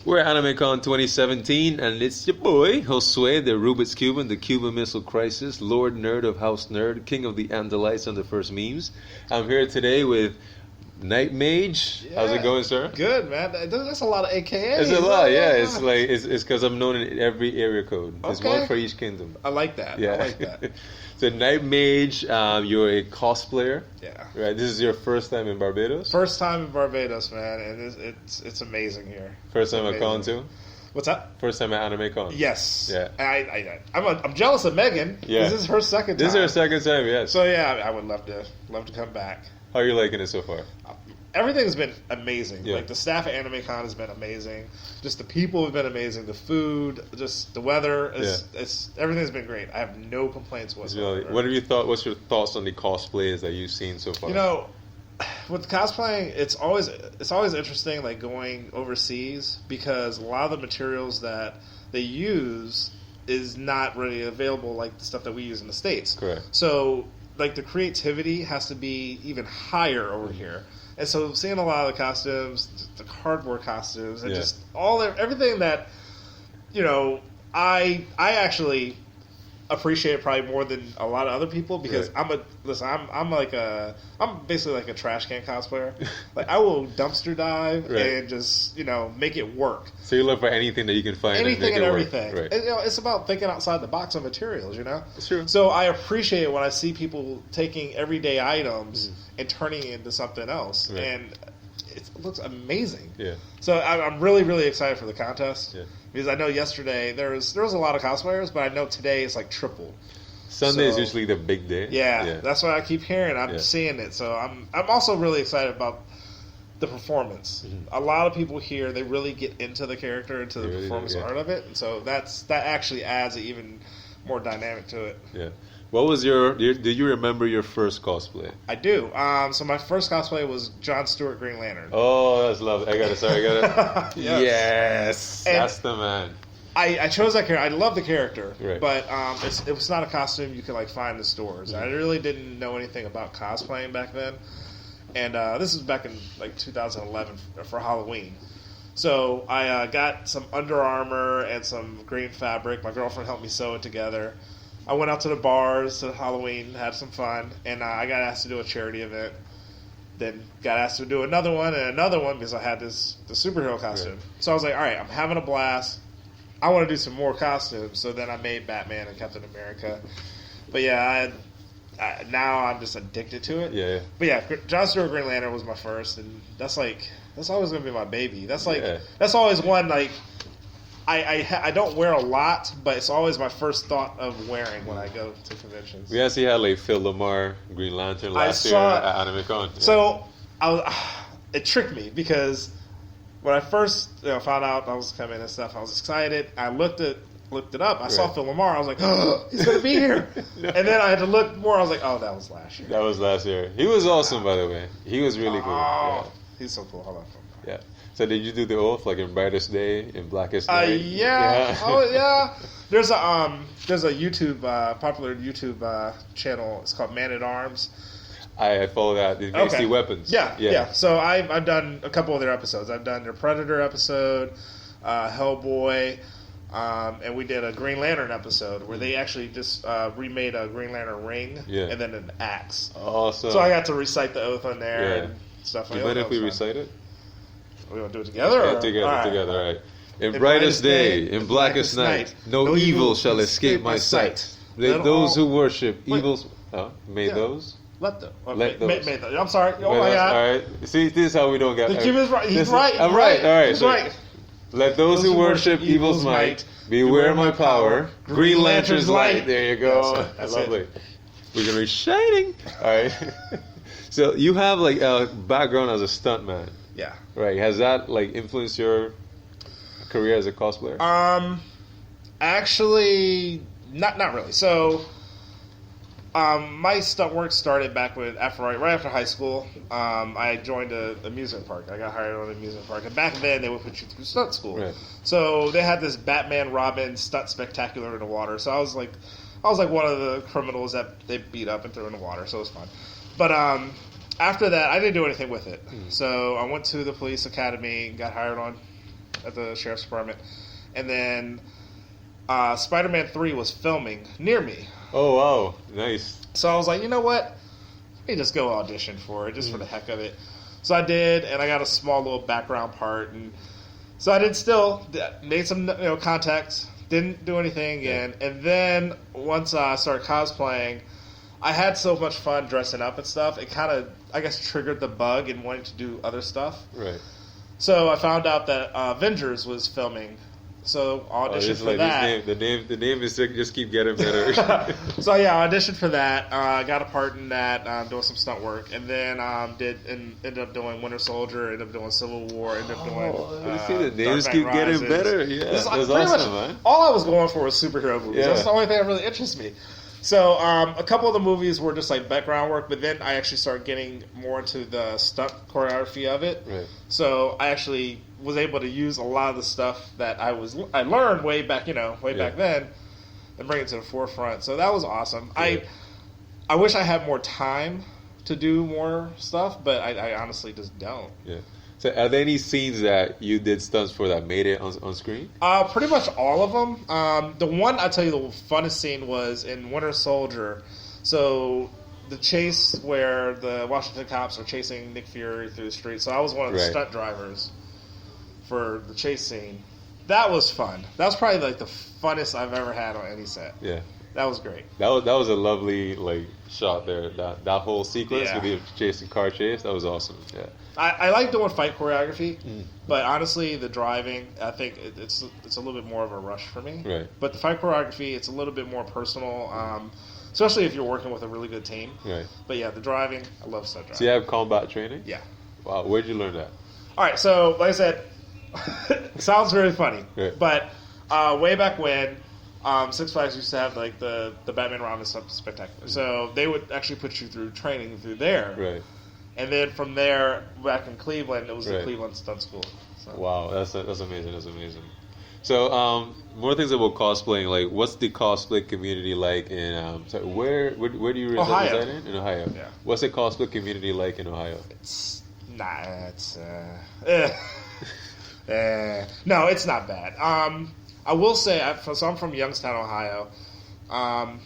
We're at AnimeKon 2017, and it's your boy, Josue, the Rubik's Cuban, the Cuban Missile Crisis, Lord Nerd of House Nerd, King of the Andalites and the First Memes. I'm here today with Knightmage. How's it going, sir? Good, man. That's a lot of AKAs. It's a lot, yeah. It's like it's because I'm known in every area code. There's one for each kingdom. I like that. Yeah. I like that. So Knightmage, you're a cosplayer. Yeah. Right. This is your first time in Barbados. First time in Barbados, man, and it's amazing here. First time at Con too. What's that? First time at AnimeKon. Yes. Yeah. I'm jealous of Megan. Yeah. This is her second time. This is her second time. Yes. So yeah, I would love to come back. How are you liking it so far? Everything's been amazing. Yeah. Like the staff at AnimeKon has been amazing. Just the people have been amazing. The food, just the weather. Everything's been great. I have no complaints whatsoever. What have you thought? What's your thoughts on the cosplays that you've seen so far? You know, with cosplaying, it's always interesting, like going overseas, because a lot of the materials that they use is not really available like the stuff that we use in the States. Correct. So, like the creativity has to be even higher over here. And so seeing a lot of the costumes, the cardboard costumes, and just everything that, you know, I actually appreciate probably more than a lot of other people, because I'm basically like a trash can cosplayer. Like I will dumpster dive and just, you know, make it work. So you look for anything that you can find, anything and everything. Right. And, you know, it's about thinking outside the box of materials. You know, it's true. So I appreciate it when I see people taking everyday items and turning it into something else, and it looks amazing. Yeah. So I'm really, really excited for the contest. Yeah. Because I know yesterday there was a lot of cosplayers, but I know today it's like triple. Sunday is usually the big day. Yeah, that's what I keep hearing. I'm seeing it, so I'm also really excited about the performance. A lot of people here, they really get into the character, into the performance art of it, and so that actually adds an even more dynamic to it. Yeah. What was do you remember your first cosplay? I do. So my first cosplay was Jon Stewart Green Lantern. Oh, that's lovely. I got it. Yeah. Yes. And that's the man. I chose that character. I love the character, right. But it was not a costume you could like find in the stores. I really didn't know anything about cosplaying back then, and this was back in like 2011 for Halloween. So I got some Under Armour and some green fabric. My girlfriend helped me sew it together. I went out to the bars to Halloween, had some fun, and I got asked to do a charity event. Then got asked to do another one and another one because I had the superhero costume. Right. So I was like, all right, I'm having a blast. I want to do some more costumes. So then I made Batman and Captain America. But yeah, now I'm just addicted to it. Yeah. But yeah, Jon Stewart Green Lantern was my first, and that's always going to be my baby. That's that's always one like. I don't wear a lot, but it's always my first thought of wearing when I go to conventions. We actually had like Phil Lamar Green Lantern last year at AnimeKon. Yeah. So it tricked me, because when I first found out I was coming and stuff, I was excited. I looked it up. I saw Phil Lamar. I was like, oh, he's going to be here. No. And then I had to look more. I was like, oh, that was last year. That was last year. He was awesome, by the way. He was really cool. Yeah. He's so cool. Hold on. Yeah. So did you do the oath like in Brightest Day, in Blackest Night? Yeah. Oh yeah. There's a YouTube popular YouTube channel. It's called Man at Arms. I follow that. They see weapons. Yeah. So I've done a couple of their episodes. I've done their Predator episode, Hellboy, and we did a Green Lantern episode where they actually just remade a Green Lantern ring and then an axe. Awesome. So I got to recite the oath on there and stuff like that. Do you mind if we recite it? We want to do it together? Yeah, together, all right. In brightest day, in blackest night, no evil shall escape my sight. Let those who worship evils... May those? Let them. Let those. May those. I'm sorry. Oh, my God. All right. See, this is how we don't get... The Jim is right. He's right. I'm right. All right. He's right. Let those who worship evil's might beware my power. Green Lantern's light. There you go. That's lovely. We're going to be shining. All right. So you have like a background as a stuntman. Yeah. Right. Has that like influenced your career as a cosplayer? Actually, not really. So, my stunt work started back right after high school. I joined an amusement park. I got hired on an amusement park, and back then they would put you through stunt school. Right. So they had this Batman Robin stunt spectacular in the water. So I was like one of the criminals that they beat up and threw in the water. So it was fun. But after that, I didn't do anything with it. So I went to the police academy, got hired on at the sheriff's department, and then Spider-Man 3 was filming near me. Oh wow, nice. So I was like, you know what? Let me just go audition for it, just for the heck of it. So I did, and I got a small little background part, and so I made some contacts. Didn't do anything again, and then once I started cosplaying, I had so much fun dressing up and stuff. It kind of, I guess, triggered the bug in wanting to do other stuff. Right. So I found out that Avengers was filming. So I auditioned for that. The name is just keep getting better. So yeah, I auditioned for that. Got a part in that, doing some stunt work, and then ended up doing Winter Soldier, ended up doing Civil War, ended up doing. See, the names keep getting better. Yeah, that's awesome, man. All I was going for was superhero movies. Yeah. That's the only thing that really interests me. So a couple of the movies were just like background work, but then I actually started getting more into the stunt choreography of it. Right. So I actually was able to use a lot of the stuff that I learned way back then, and bring it to the forefront. So that was awesome. Yeah. I wish I had more time to do more stuff, but I honestly just don't. Yeah. So are there any scenes that you did stunts for that made it on screen? Pretty much all of them. The one, I tell you, the funnest scene was in Winter Soldier. So the chase where the Washington cops are chasing Nick Fury through the street. So I was one of the stunt drivers for the chase scene. That was fun. That was probably like the funnest I've ever had on any set. Yeah. That was great. That was a lovely shot there. That whole sequence with the car chase, that was awesome. Yeah. I like doing fight choreography, but honestly, the driving, I think it's a little bit more of a rush for me. Right. But the fight choreography, it's a little bit more personal, especially if you're working with a really good team. Right. But yeah, the driving, I love stunt driving. So you have combat training? Yeah. Wow, where'd you learn that? All right, so like I said, it sounds very funny, but way back when, Six Flags used to have like the Batman Robin Spectacular, so they would actually put you through training through there. Right. And then from there, back in Cleveland, it was the Cleveland Stunt School. So. Wow, that's amazing. That's amazing. So, more things about cosplaying. Like, what's the cosplay community like in? Where do you reside? Ohio. In Ohio. Yeah. What's the cosplay community like in Ohio? No, it's not bad. I will say, I'm from Youngstown, Ohio. I'm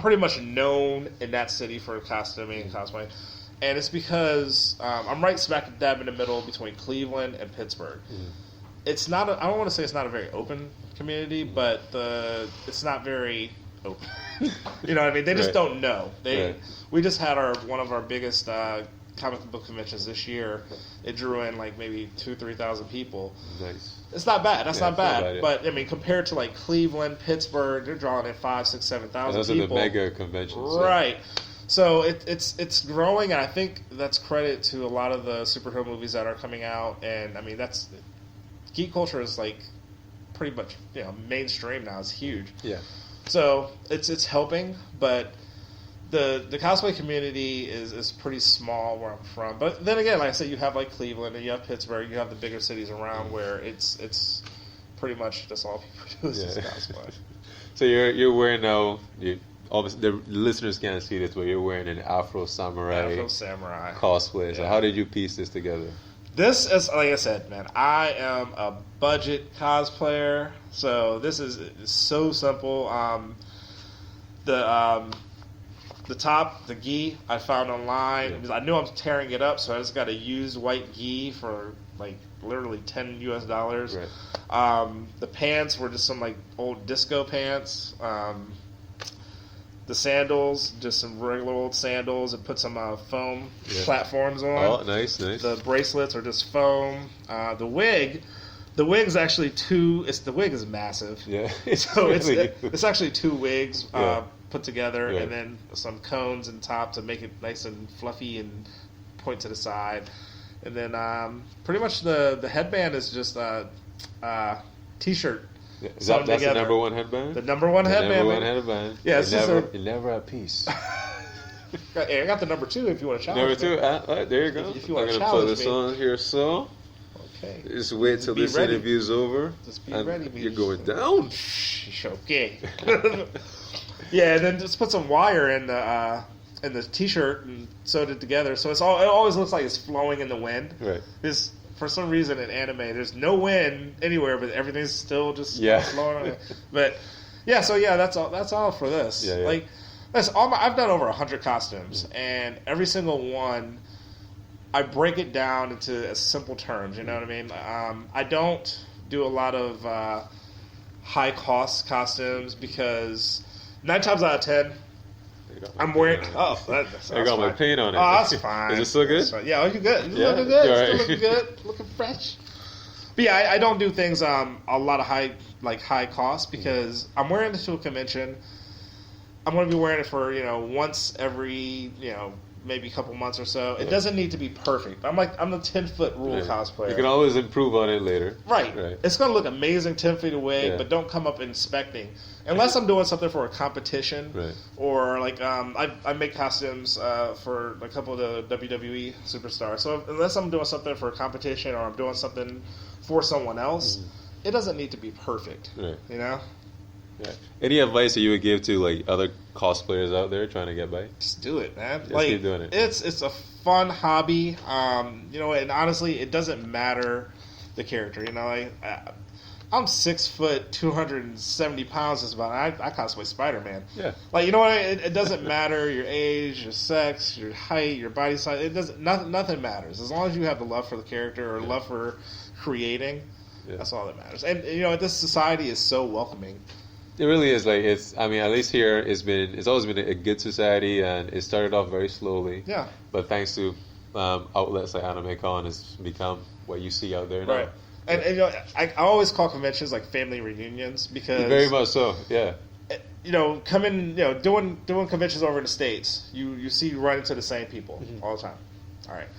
pretty much known in that city for costuming and cosplay. And it's because I'm right smack dab in the middle between Cleveland and Pittsburgh. It's not. I don't want to say it's not a very open community, but it's not very open. You know what I mean? They just don't know. We just had one of our biggest comic book conventions this year. It drew in like maybe 2,000-3,000 people. Nice. It's not bad. That's not bad. But I mean, compared to like Cleveland, Pittsburgh, they're drawing in 5,000, 6,000, 7,000 people. Those are the mega conventions, right? So it's growing, and I think that's credit to a lot of the superhero movies that are coming out. And I mean, geek culture is like pretty much mainstream now. It's huge. Yeah. So it's helping, but the cosplay community is pretty small where I'm from. But then again, like I said, you have like Cleveland and you have Pittsburgh, you have the bigger cities around where it's pretty much that's all people do is just cosplay. So you're wearing now. Obviously, the listeners can't see this, but you're wearing an Afro Samurai cosplay. So how did you piece this together? This is, like I said, man, I am a budget cosplayer, so this is so simple. The top, the gi, I found online. Because I knew I was tearing it up, so I just got a used white gi for like literally $10 US. Right. The pants were just some like old disco pants. The sandals, just some regular old sandals, and put some foam platforms on. Oh, nice. The bracelets are just foam. The wig's actually the wig is massive. Yeah. It's actually 2 wigs put together, and then some cones in top to make it nice and fluffy and point to the side. And then pretty much the headband is just a T-shirt. That's the number one headband? The number one headband. Number one headband. Yeah, you're never at peace. Hey, I got the number 2 if you want to challenge me. Number 2? All right, there you go. If you want to challenge me. I'm going to put this on here, so. Okay. Just wait till this interview's over. Just be ready. You're going down. Okay. Yeah, and then just put some wire in the T-shirt and sewed it together, so it always looks like it's flowing in the wind. Right. for some reason in anime, there's no win anywhere, but everything's still just flowing on it. But yeah, so yeah, that's all for this. Yeah, yeah. Like, I've done over 100 costumes, and every single one, I break it down into simple terms. You know what I mean? I don't do a lot of high cost costumes because 9 times out of 10. I'm wearing. Oh, that's I got fine. my paint on it. Oh, that's fine. Is it still good? Yeah, looking good. Yeah? Looking good. All right. Still looking good. Looking fresh. But yeah, I don't do things a lot of high cost because I'm wearing it to a convention. I'm going to be wearing it for once every maybe a couple months or so. It doesn't need to be perfect. I'm the 10-foot rule cosplayer. You can always improve on it later. Right. It's going to look amazing 10 feet away, but don't come up inspecting. Unless I'm doing something for a competition, or like I make costumes for a couple of the WWE superstars. So unless I'm doing something for a competition or I'm doing something for someone else, it doesn't need to be perfect. Right. You know? Yeah. Any advice that you would give to like other cosplayers out there trying to get by? Just do it, man. Just keep doing it. It's a fun hobby. And honestly, it doesn't matter the character. I'm 6 foot, 270 pounds. Just about. I cosplay Spider-Man. Yeah. Like, you know what? It doesn't matter your age, your sex, your height, your body size. It doesn't. Nothing matters as long as you have the love for the character or love for creating. Yeah. That's all that matters. And this society is so welcoming. It really is. Like at least here it's always been a good society, and it started off very slowly. Yeah. But thanks to outlets like AnimeKon, it's become what you see out there now. Right. And I always call conventions like family reunions because very much so. Yeah. Doing conventions over in the States, you run into the same people all the time. All right.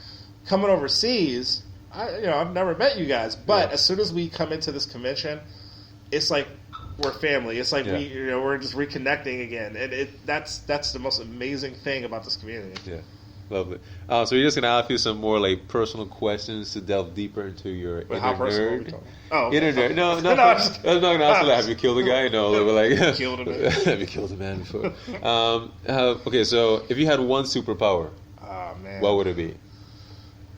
Coming overseas, I've never met you guys, but as soon as we come into this convention, it's like we're family. It's like we're just reconnecting again, and that's the most amazing thing about this community. Yeah, lovely. So we're just gonna ask you some more like personal questions to delve deeper into your inner nerd. Oh, inner nerd. No, I'm not gonna ask you, have you killed a guy? No, we're like killed a man. Have you killed a man before? Okay, so if you had one superpower, what would it be?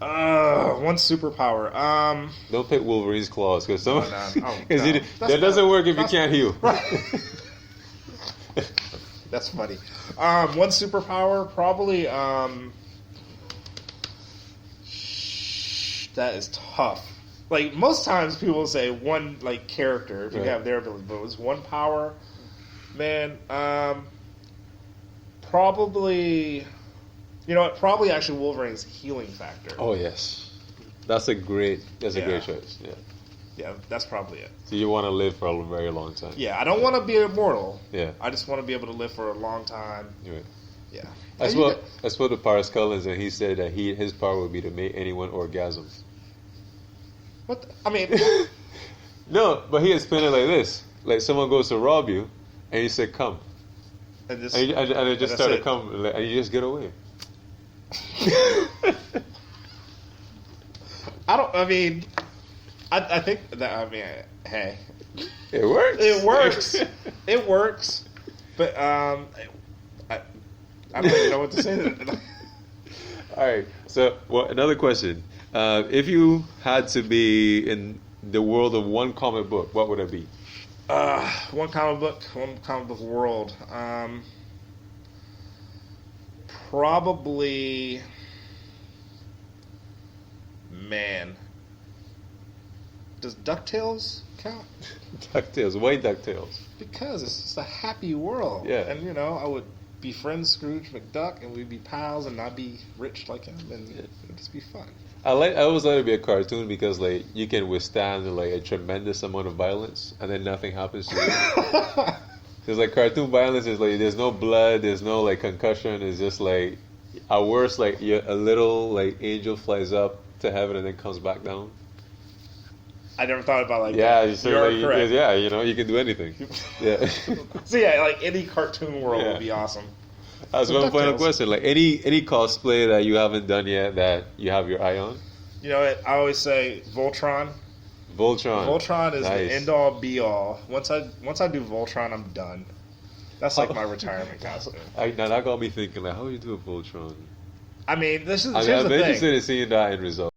One superpower. Don't pick Wolverine's claws because that doesn't work if you can't heal. That's funny. One superpower, probably. That is tough. Like most times, people will say one character if you have their ability, but it was one power. Man, probably. You know what? Probably actually Wolverine's healing factor. Oh yes, that's a great choice. Yeah. Yeah, that's probably it. So you want to live for a very long time. Yeah, I don't want to be immortal. Yeah. I just want to be able to live for a long time. Right. Yeah. I spoke to Paris Cullens, and he said that his power would be to make anyone orgasm. What? I mean. No, but he explained it like this: like someone goes to rob you, and you say come, and it just started come, and you just get away. I think that, hey. It works. It works. It works. But, I don't even know what to say to that. All right. So, another question. If you had to be in the world of one comic book, what would it be? One comic book world. Probably, man. Does DuckTales count? DuckTales. Why DuckTales? Because it's just a happy world. Yeah. And, I would befriend Scrooge McDuck, and we'd be pals, and I'd be rich like him, and it'd just be fun. I always like to be a cartoon because, like, you can withstand, like, a tremendous amount of violence, and then nothing happens to you. Because, like, cartoon violence is, like, there's no blood, there's no, like, concussion. It's just, like, at worst, like, a little, like, angel flies up to heaven and then comes back down. I never thought about that. You're correct. Yeah, you can do anything. Yeah. So, yeah, like, any cartoon world would be awesome. That's one final question. Like, any cosplay that you haven't done yet that you have your eye on? You know what? I always say Voltron. Voltron is the end-all, be-all. Once I do Voltron, I'm done. That's like my retirement costume. Now that got me thinking, like, how do you do a Voltron? I mean, here's the I'm thing. interested in seeing that end result.